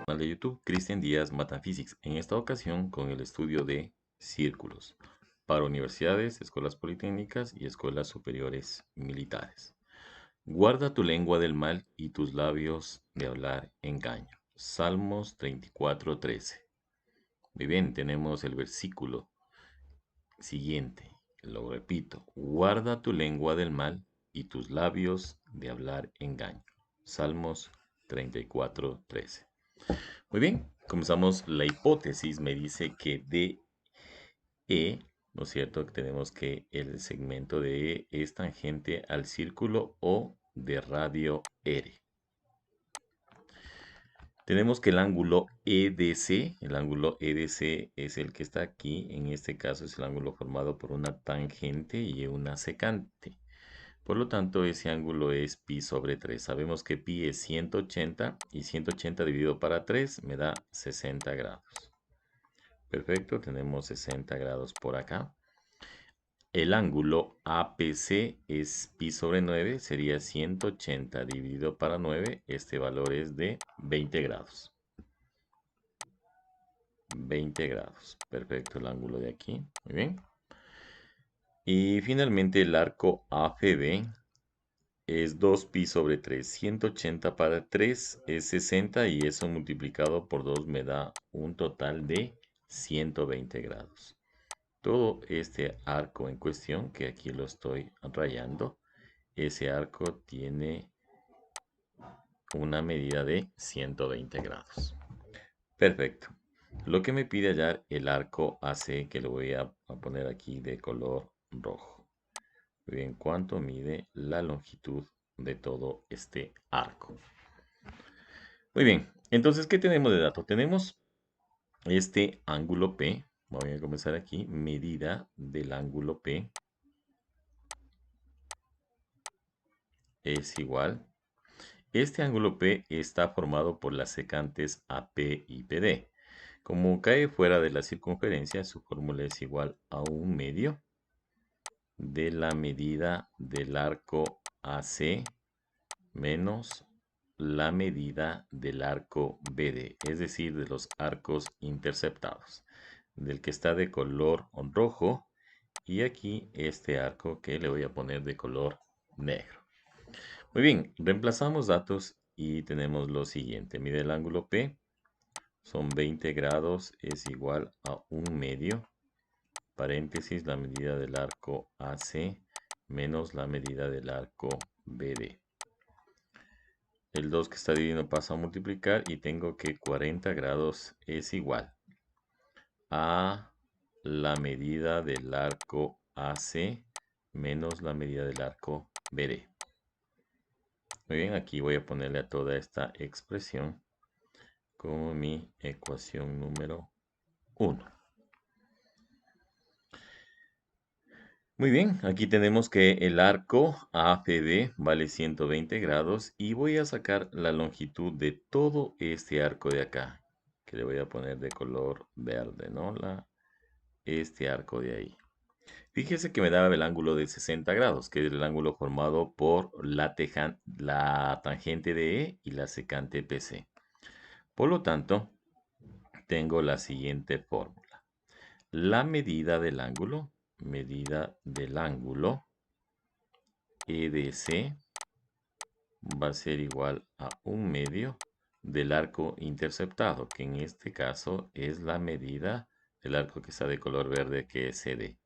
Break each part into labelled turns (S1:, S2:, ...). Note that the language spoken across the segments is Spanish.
S1: Canal de YouTube Cristian Díaz Metaphysics, en esta ocasión con el estudio de círculos para universidades, escuelas politécnicas y escuelas superiores militares. Guarda tu lengua del mal y tus labios de hablar engaño. Salmos 34:13. Muy bien, tenemos el versículo siguiente. Lo repito, guarda tu lengua del mal y tus labios de hablar engaño. Salmos 34:13. Muy bien, comenzamos la hipótesis. Me dice que DE, ¿no es cierto? Que tenemos que el segmento de E es tangente al círculo O de radio R. Tenemos que el ángulo EDC es el que está aquí. En este caso es el ángulo formado por una tangente y una secante. Por lo tanto, ese ángulo es pi sobre 3. Sabemos que pi es 180 y 180 dividido para 3 me da 60 grados. Perfecto, tenemos 60 grados por acá. El ángulo APC es pi sobre 9, sería 180 dividido para 9. Este valor es de 20 grados. 20 grados. Perfecto, el ángulo de aquí. Muy bien. Y finalmente el arco AFB es 2pi sobre 3. 180 para 3 es 60 y eso multiplicado por 2 me da un total de 120 grados. Todo este arco en cuestión, que aquí lo estoy rayando, ese arco tiene una medida de 120 grados. Perfecto. Lo que me pide hallar el arco AC, que lo voy a poner aquí de color rojo. Muy bien, ¿cuánto mide la longitud de todo este arco? Muy bien, entonces, ¿qué tenemos de dato? Tenemos este ángulo P. Voy a comenzar aquí. Medida del ángulo P es igual. Este ángulo P está formado por las secantes AP y PD. Como cae fuera de la circunferencia, su fórmula es igual a 1/2 de la medida del arco AC menos la medida del arco BD, es decir, de los arcos interceptados, del que está de color rojo y aquí este arco que le voy a poner de color negro. Muy bien, reemplazamos datos y tenemos lo siguiente. Mide el ángulo P, son 20 grados, es igual a 1/2, paréntesis, la medida del arco AC menos la medida del arco BD. El 2 que está dividiendo pasa a multiplicar y tengo que 40 grados es igual a la medida del arco AC menos la medida del arco BD. Muy bien, aquí voy a ponerle a toda esta expresión como mi ecuación número 1. Muy bien, aquí tenemos que el arco AFB vale 120 grados y voy a sacar la longitud de todo este arco de acá, que le voy a poner de color verde, ¿no? Este arco de ahí. Fíjese que me daba el ángulo de 60 grados, que es el ángulo formado por la tangente de E y la secante PC. Por lo tanto, tengo la siguiente fórmula. La medida del ángulo EDC va a ser igual a 1/2 del arco interceptado, que en este caso es la medida del arco que está de color verde, que es CD.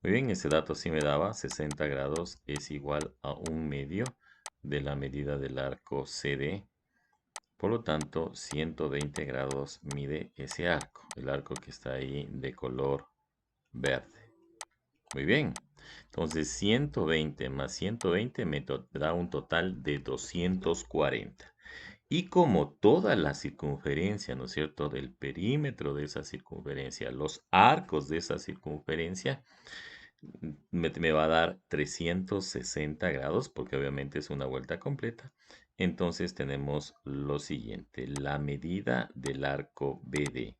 S1: Muy bien, ese dato sí me daba 60 grados es igual a 1/2 de la medida del arco CD. Por lo tanto, 120 grados mide ese arco, el arco que está ahí de color verde. Muy bien, entonces 120 más 120 me da un total de 240. Y como toda la circunferencia, ¿no es cierto?, del perímetro de esa circunferencia, los arcos de esa circunferencia, me va a dar 360 grados, porque obviamente es una vuelta completa. Entonces tenemos lo siguiente, la medida del arco BD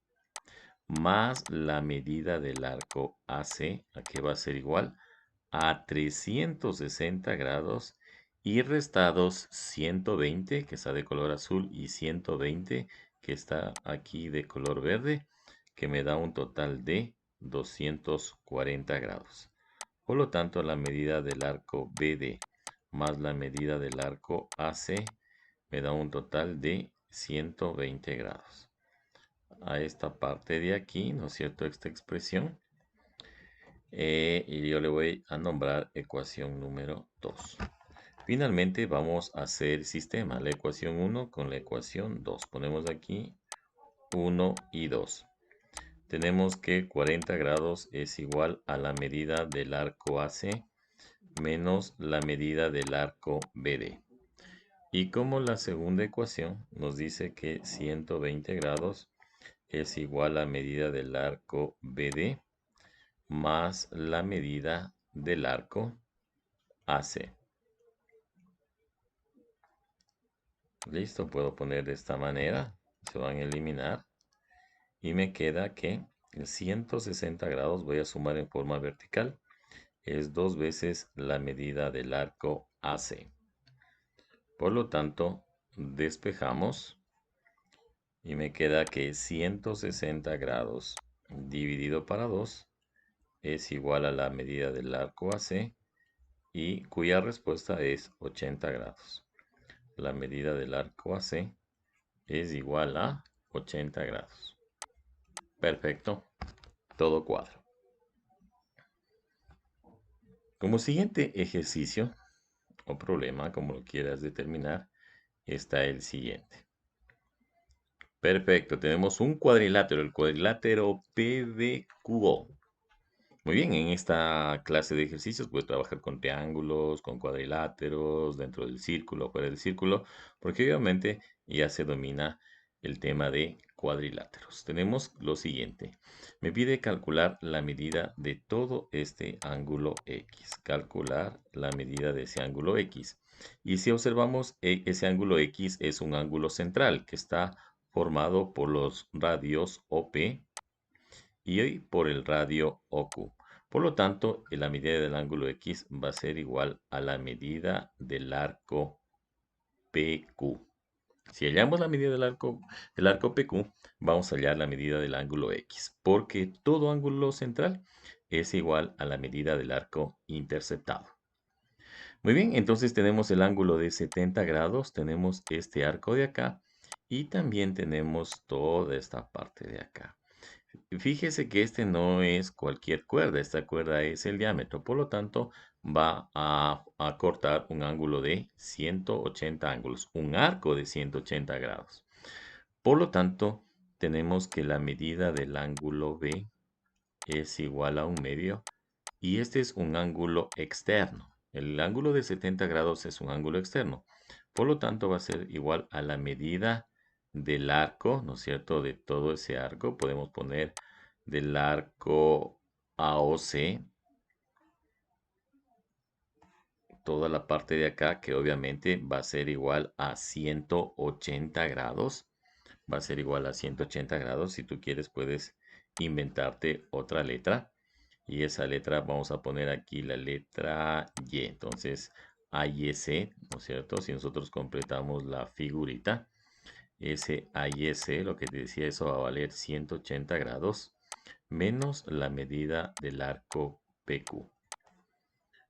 S1: más la medida del arco AC, ¿a qué va a ser igual? A 360 grados y restados 120, que está de color azul, y 120, que está aquí de color verde, que me da un total de 240 grados. Por lo tanto, la medida del arco BD más la medida del arco AC me da un total de 120 grados. A esta parte de aquí, ¿no es cierto? Esta expresión. Y yo le voy a nombrar ecuación número 2. Finalmente vamos a hacer sistema, la ecuación 1 con la ecuación 2. Ponemos aquí 1 y 2. Tenemos que 40 grados es igual a la medida del arco AC menos la medida del arco BD. Y como la segunda ecuación nos dice que 120 grados es igual a medida del arco BD más la medida del arco AC. Listo, puedo poner de esta manera, se van a eliminar y me queda que el 160 grados voy a sumar en forma vertical, es 2 veces la medida del arco AC. Por lo tanto, despejamos y me queda que 160 grados dividido para 2 es igual a la medida del arco AC y cuya respuesta es 80 grados. La medida del arco AC es igual a 80 grados. Perfecto, todo cuadro. Como siguiente ejercicio o problema, como lo quieras determinar, está el siguiente. Perfecto, tenemos un cuadrilátero, el cuadrilátero PBQO. Muy bien, en esta clase de ejercicios puedes trabajar con triángulos, con cuadriláteros, dentro del círculo, fuera del círculo, porque obviamente ya se domina el tema de cuadriláteros. Tenemos lo siguiente. Me pide calcular la medida de todo este ángulo X. Calcular la medida de ese ángulo X. Y si observamos, ese ángulo X es un ángulo central que está formado por los radios OP y por el radio OQ. Por lo tanto, la medida del ángulo X va a ser igual a la medida del arco PQ. Si hallamos la medida del arco PQ, vamos a hallar la medida del ángulo X, porque todo ángulo central es igual a la medida del arco interceptado. Muy bien, entonces tenemos el ángulo de 70 grados, tenemos este arco de acá y también tenemos toda esta parte de acá. Fíjese que este no es cualquier cuerda, esta cuerda es el diámetro, por lo tanto va a cortar un ángulo de 180 ángulos, un arco de 180 grados. Por lo tanto, tenemos que la medida del ángulo B es igual a un medio y este es un ángulo externo. El ángulo de 70 grados es un ángulo externo. Por lo tanto, va a ser igual a la medida del arco, ¿no es cierto? De todo ese arco. Podemos poner del arco AOC, toda la parte de acá, que obviamente va a ser igual a 180 grados. Va a ser igual a 180 grados. Si tú quieres, puedes inventarte otra letra. Y esa letra vamos a poner aquí la letra Y. Entonces, AYC, ¿no es cierto? Si nosotros completamos la figurita, ese AYC, lo que te decía, eso va a valer 180 grados menos la medida del arco PQ.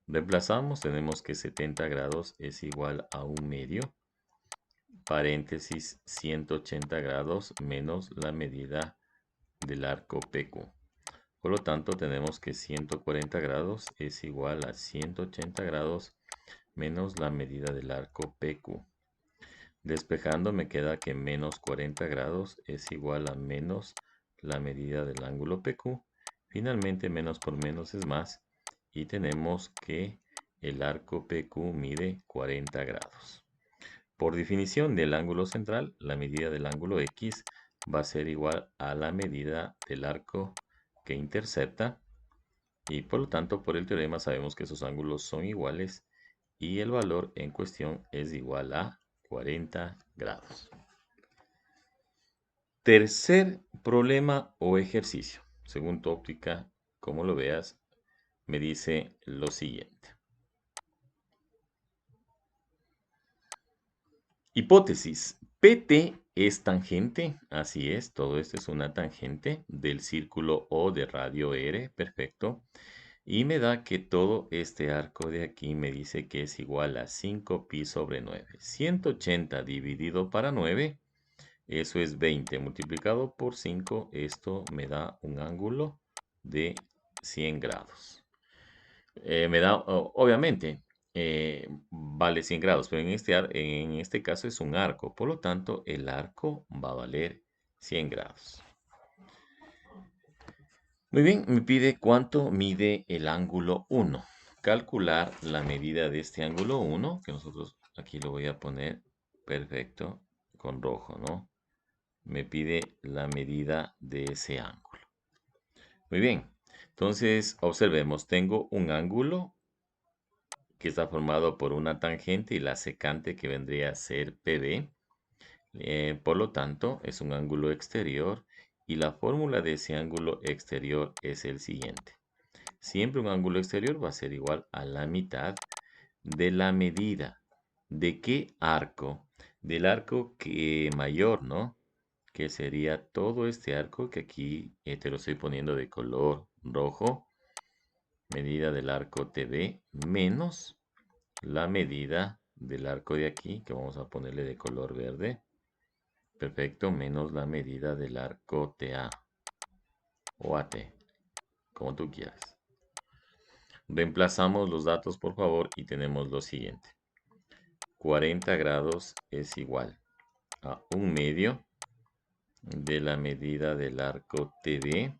S1: Reemplazamos, tenemos que 70 grados es igual a un medio, paréntesis 180 grados menos la medida del arco PQ. Por lo tanto, tenemos que 140 grados es igual a 180 grados menos la medida del arco PQ. Despejando me queda que menos 40 grados es igual a menos la medida del ángulo PQ. Finalmente, menos por menos es más y tenemos que el arco PQ mide 40 grados. Por definición del ángulo central, la medida del ángulo X va a ser igual a la medida del arco que intercepta y por lo tanto por el teorema sabemos que esos ángulos son iguales y el valor en cuestión es igual a 40 grados. Tercer problema o ejercicio. Según tu óptica, como lo veas, me dice lo siguiente. Hipótesis. PT es tangente, así es, todo esto es una tangente del círculo O de radio R, perfecto. Y me da que todo este arco de aquí me dice que es igual a 5pi sobre 9. 180 dividido para 9, eso es 20 multiplicado por 5, esto me da un ángulo de 100 grados. Me da, obviamente, vale 100 grados, pero en este caso es un arco, por lo tanto el arco va a valer 100 grados. Muy bien, me pide cuánto mide el ángulo 1. Calcular la medida de este ángulo 1, que nosotros aquí lo voy a poner perfecto con rojo, ¿no? Me pide la medida de ese ángulo. Muy bien, entonces observemos, tengo un ángulo que está formado por una tangente y la secante que vendría a ser PB. Por lo tanto, es un ángulo exterior y la fórmula de ese ángulo exterior es el siguiente. Siempre un ángulo exterior va a ser igual a la mitad de la medida. ¿De qué arco? Del arco que mayor, ¿no? Que sería todo este arco que aquí te lo estoy poniendo de color rojo. Medida del arco TB menos la medida del arco de aquí, que vamos a ponerle de color verde. Perfecto, menos la medida del arco TA o AT, como tú quieras. Reemplazamos los datos, por favor, y tenemos lo siguiente. 40 grados es igual a 1/2 de la medida del arco TB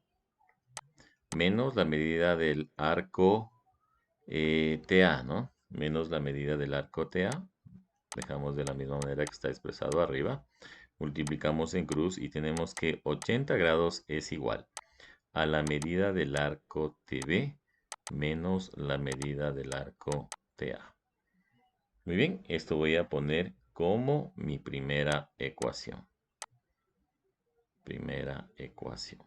S1: menos la medida del arco TA, ¿no? Menos la medida del arco TA. Dejamos de la misma manera que está expresado arriba. Multiplicamos en cruz y tenemos que 80 grados es igual a la medida del arco TB menos la medida del arco TA. Muy bien, esto voy a poner como mi primera ecuación. Primera ecuación.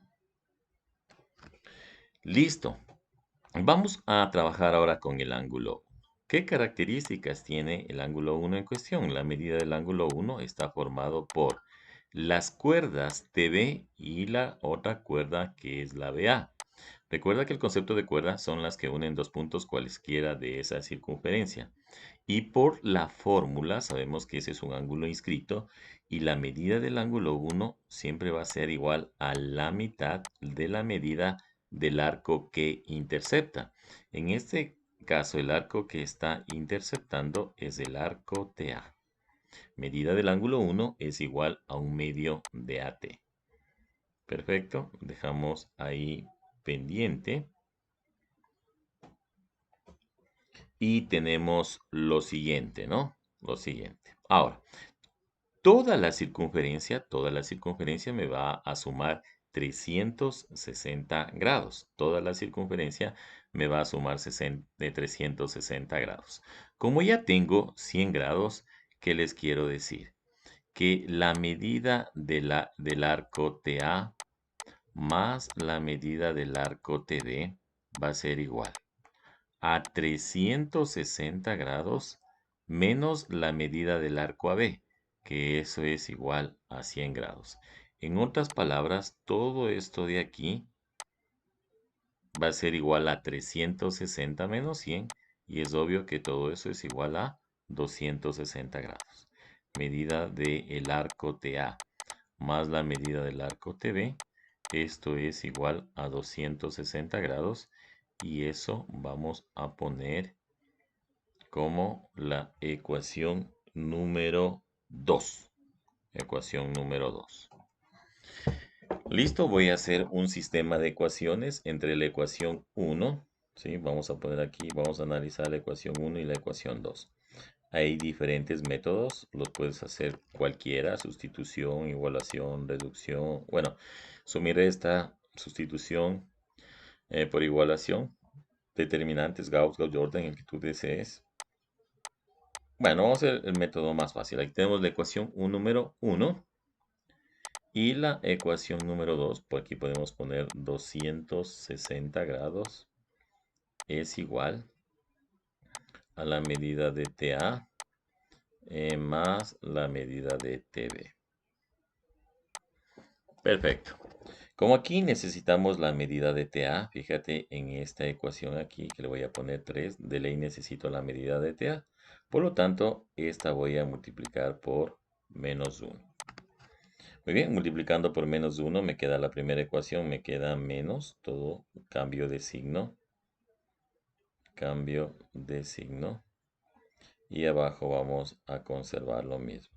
S1: Listo. Vamos a trabajar ahora con el ángulo. ¿Qué características tiene el ángulo 1 en cuestión? La medida del ángulo 1 está formado por las cuerdas TB y la otra cuerda que es la BA. Recuerda que el concepto de cuerda son las que unen dos puntos cualesquiera de esa circunferencia. Y por la fórmula sabemos que ese es un ángulo inscrito y la medida del ángulo 1 siempre va a ser igual a la mitad de la medida del arco que intercepta. En este caso, el arco que está interceptando es el arco TA. Medida del ángulo 1 es igual a 1/2 de AT. Perfecto, dejamos ahí pendiente. Y tenemos lo siguiente, ¿no? Lo siguiente. Ahora, toda la circunferencia me va a sumar 360 grados. Toda la circunferencia me va a sumar 360 grados. Como ya tengo 100 grados, ¿qué les quiero decir? Que la medida del arco TA más la medida del arco TD va a ser igual a 360 grados menos la medida del arco AB, que eso es igual a 100 grados. En otras palabras, todo esto de aquí va a ser igual a 360 menos 100 y es obvio que todo eso es igual a 260 grados. Medida del arco TA más la medida del arco TB, esto es igual a 260 grados y eso vamos a poner como la ecuación número 2. Ecuación número 2. Listo, voy a hacer un sistema de ecuaciones entre la ecuación 1, ¿sí? Vamos a poner aquí, vamos a analizar la ecuación 1 y la ecuación 2. Hay diferentes métodos, los puedes hacer cualquiera, sustitución, igualación, reducción, bueno, sumir esta sustitución por igualación, determinantes Gauss, Gauss-Jordan, el que tú desees. Bueno, vamos a hacer el método más fácil. Aquí tenemos la ecuación número 1 y la ecuación número 2. Por aquí podemos poner 260 grados es igual a la medida de TA más la medida de TB. Perfecto. Como aquí necesitamos la medida de TA, fíjate en esta ecuación aquí que le voy a poner 3, de ley necesito la medida de TA. Por lo tanto, esta voy a multiplicar por menos 1. Muy bien, multiplicando por menos 1 me queda la primera ecuación, me queda menos, todo cambio de signo, cambio de signo. Y abajo vamos a conservar lo mismo.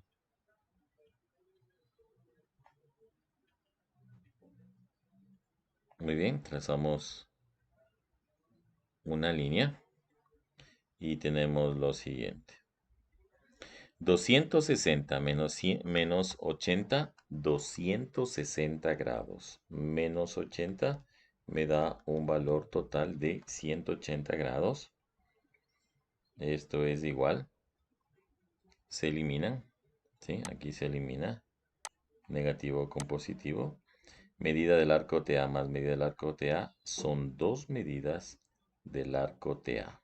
S1: Muy bien, trazamos una línea y tenemos lo siguiente. 260 menos 80, 260 grados. Menos 80 me da un valor total de 180 grados. Esto es igual. Se eliminan. ¿Sí? Aquí se elimina. Negativo con positivo. Medida del arco TA más medida del arco TA son dos medidas del arco TA.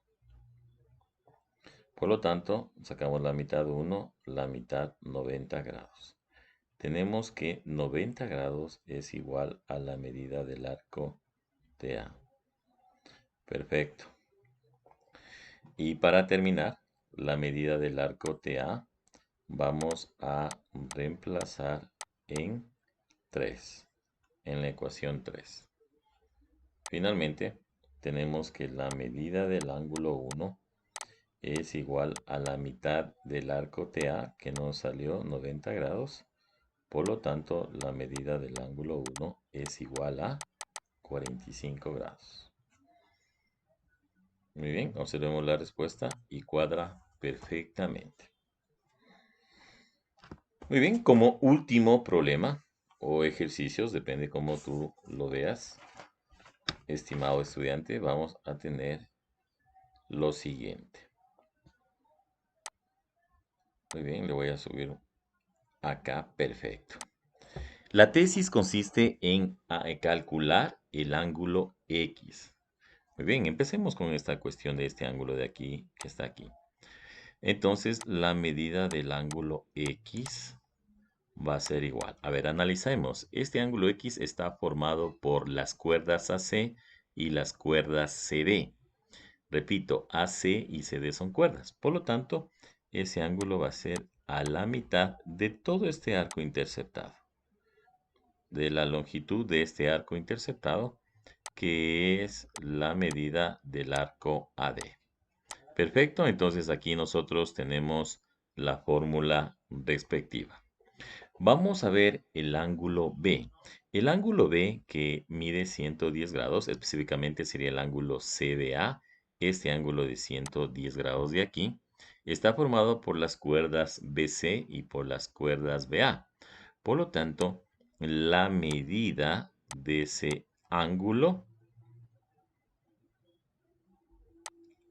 S1: Por lo tanto, sacamos la mitad 1, la mitad 90 grados. Tenemos que 90 grados es igual a la medida del arco TA. Perfecto. Y para terminar, la medida del arco TA vamos a reemplazar en 3, en la ecuación 3. Finalmente, tenemos que la medida del ángulo 1 es igual a la mitad del arco TA que nos salió 90 grados. Por lo tanto, la medida del ángulo 1 es igual a 45 grados. Muy bien, observemos la respuesta y cuadra perfectamente. Muy bien, como último problema o ejercicios, depende cómo tú lo veas, estimado estudiante, vamos a tener lo siguiente. Muy bien, le voy a subir acá, perfecto. La tesis consiste en calcular el ángulo X. Muy bien, empecemos con esta cuestión de este ángulo de aquí que está aquí. Entonces, la medida del ángulo X va a ser igual. A ver, analicemos. Este ángulo X está formado por las cuerdas AC y las cuerdas CD. Repito, AC y CD son cuerdas. Por lo tanto, ese ángulo va a ser a la mitad de todo este arco interceptado. De la longitud de este arco interceptado, que es la medida del arco AD. Perfecto, entonces aquí nosotros tenemos la fórmula respectiva. Vamos a ver el ángulo B. El ángulo B que mide 110 grados, específicamente sería el ángulo CBA, este ángulo de 110 grados de aquí, está formado por las cuerdas BC y por las cuerdas BA. Por lo tanto, la medida de ese ángulo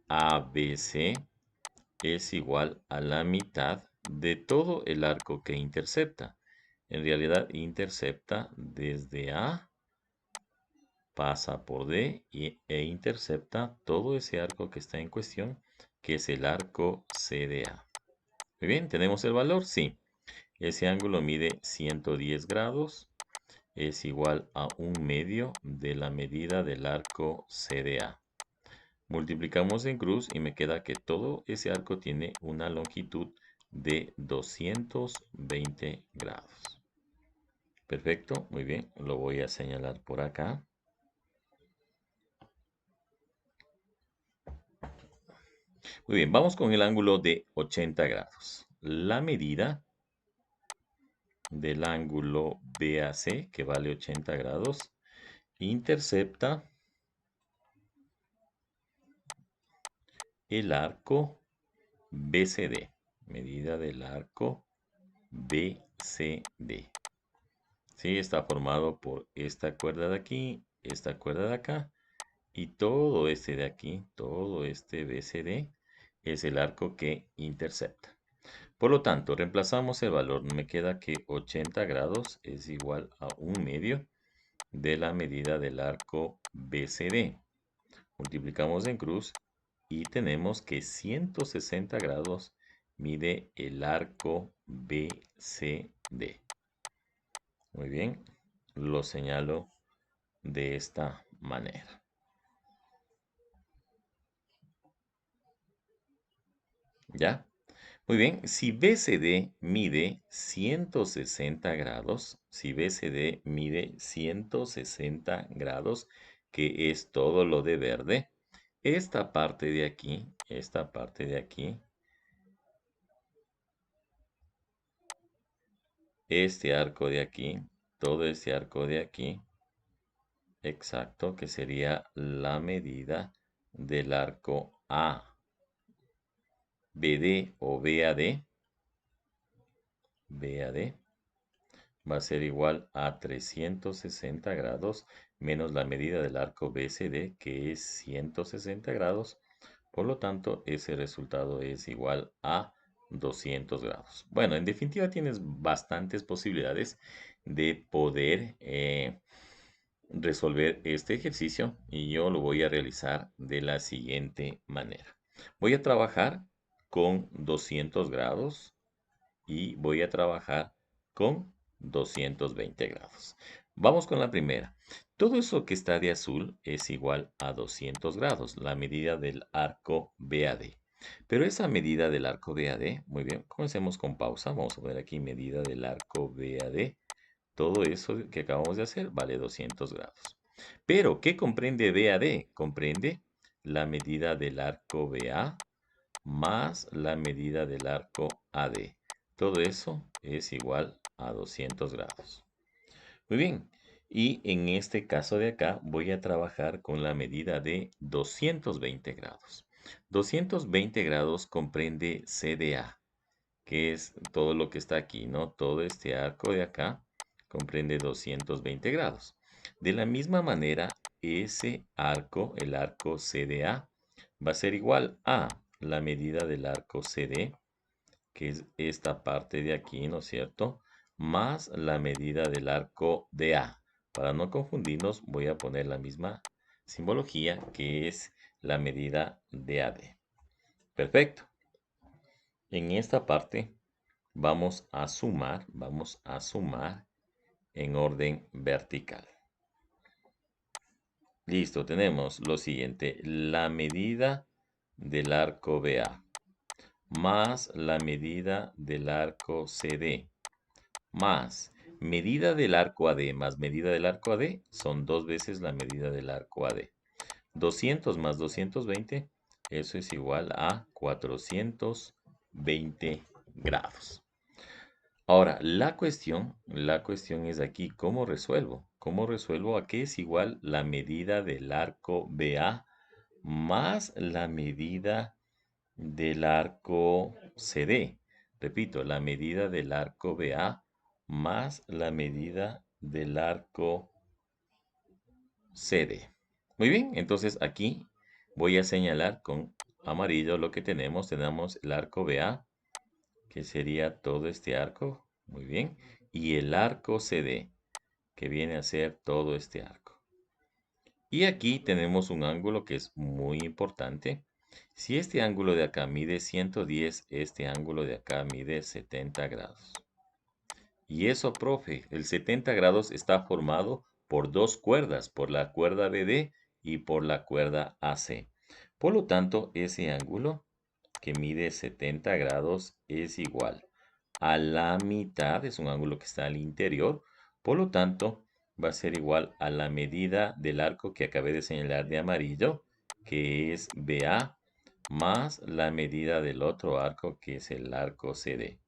S1: ABC es igual a la mitad de todo el arco que intercepta. En realidad intercepta desde A, pasa por D e intercepta todo ese arco que está en cuestión, que es el arco CDA. Muy bien, ¿tenemos el valor? Sí. Ese ángulo mide 110 grados, es igual a 1/2 de la medida del arco CDA. Multiplicamos en cruz y me queda que todo ese arco tiene una longitud de 220 grados. Perfecto, muy bien, lo voy a señalar por acá. Muy bien, vamos con el ángulo de 80 grados. La medida del ángulo BAC, que vale 80 grados, intercepta el arco BCD. Medida del arco BCD. Sí, está formado por esta cuerda de aquí, esta cuerda de acá y todo este de aquí, todo este BCD es el arco que intercepta. Por lo tanto, reemplazamos el valor. Me queda que 80 grados es igual a 1/2 de la medida del arco BCD. Multiplicamos en cruz y tenemos que 160 grados mide el arco BCD. Muy bien, lo señalo de esta manera. ¿Ya? Muy bien, si BCD mide 160 grados, si BCD mide 160 grados, que es todo lo de verde, esta parte de aquí, este arco de aquí, todo este arco de aquí, exacto, que sería la medida del arco A, BD o BAD, va a ser igual a 360 grados menos la medida del arco BCD, que es 160 grados. Por lo tanto, ese resultado es igual a 200 grados. Bueno, en definitiva tienes bastantes posibilidades de poder resolver este ejercicio y yo lo voy a realizar de la siguiente manera. Voy a trabajar con 200 grados y voy a trabajar con 220 grados. Vamos con la primera. Todo eso que está de azul es igual a 200 grados, la medida del arco BAD. Pero esa medida del arco BAD, muy bien, comencemos con pausa. Vamos a poner aquí medida del arco BAD. Todo eso que acabamos de hacer vale 200 grados. Pero, ¿qué comprende BAD? Comprende la medida del arco BA más la medida del arco AD. Todo eso es igual a 200 grados. Muy bien. Y en este caso de acá voy a trabajar con la medida de 220 grados. 220 grados comprende CDA, que es todo lo que está aquí, ¿no? Todo este arco de acá comprende 220 grados. De la misma manera, ese arco, el arco CDA, va a ser igual a la medida del arco CD, que es esta parte de aquí, ¿no es cierto? Más la medida del arco DA. Para no confundirnos, voy a poner la misma simbología, que es la medida de AD. Perfecto. En esta parte vamos a sumar en orden vertical. Listo, tenemos lo siguiente, la medida del arco BA más la medida del arco CD más medida del arco AD más medida del arco AD son 2 veces la medida del arco AD. 200 más 220, eso es igual a 420 grados. Ahora, la cuestión es aquí, ¿cómo resuelvo? ¿Cómo resuelvo a qué es igual la medida del arco BA más la medida del arco CD? Repito, la medida del arco BA más la medida del arco CD. Muy bien, entonces aquí voy a señalar con amarillo lo que tenemos. Tenemos el arco BA, que sería todo este arco, muy bien, y el arco CD, que viene a ser todo este arco. Y aquí tenemos un ángulo que es muy importante. Si este ángulo de acá mide 110, este ángulo de acá mide 70 grados. Y eso, profe, el 70 grados está formado por dos cuerdas, por la cuerda BD y por la cuerda AC. Por lo tanto, ese ángulo que mide 70 grados es igual a la mitad, es un ángulo que está al interior, por lo tanto va a ser igual a la medida del arco que acabé de señalar de amarillo, que es BA, más la medida del otro arco, que es el arco CD.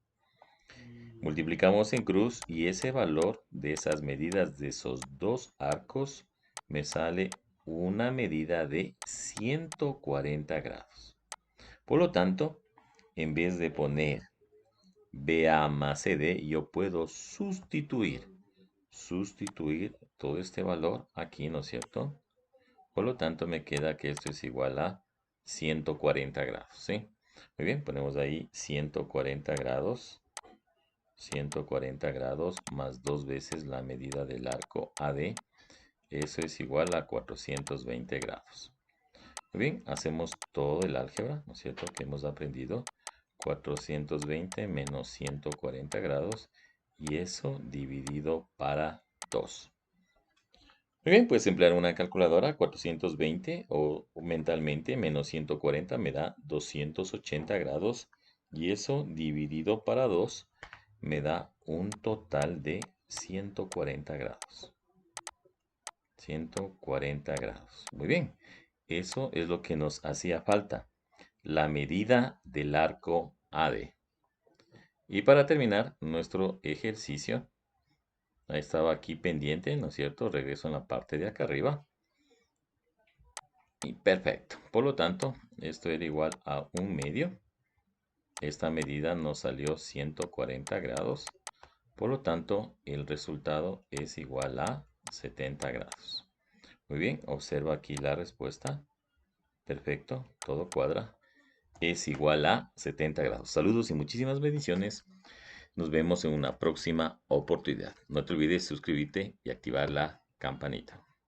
S1: Multiplicamos en cruz y ese valor de esas medidas de esos dos arcos me sale una medida de 140 grados. Por lo tanto, en vez de poner BA más CD, yo puedo sustituir todo este valor aquí, ¿no es cierto? Por lo tanto, me queda que esto es igual a 140 grados, ¿sí? Muy bien, ponemos ahí 140 grados. 140 grados más 2 veces la medida del arco AD. Eso es igual a 420 grados. Muy bien, hacemos todo el álgebra, ¿no es cierto?, que hemos aprendido. 420 menos 140 grados y eso dividido para 2. Muy bien, puedes emplear una calculadora. 420 o mentalmente menos 140 me da 280 grados y eso dividido para 2 me da un total de 140 grados. 140 grados. Muy bien, eso es lo que nos hacía falta. La medida del arco AD. Y para terminar nuestro ejercicio, estaba aquí pendiente, ¿no es cierto? Regreso en la parte de acá arriba. Y perfecto. Por lo tanto, esto era igual a 1/2. Esta medida nos salió 140 grados. Por lo tanto, el resultado es igual a 70 grados. Muy bien, observa aquí la respuesta. Perfecto, todo cuadra. Es igual a 70 grados. Saludos y muchísimas bendiciones. Nos vemos en una próxima oportunidad. No te olvides suscribirte y activar la campanita.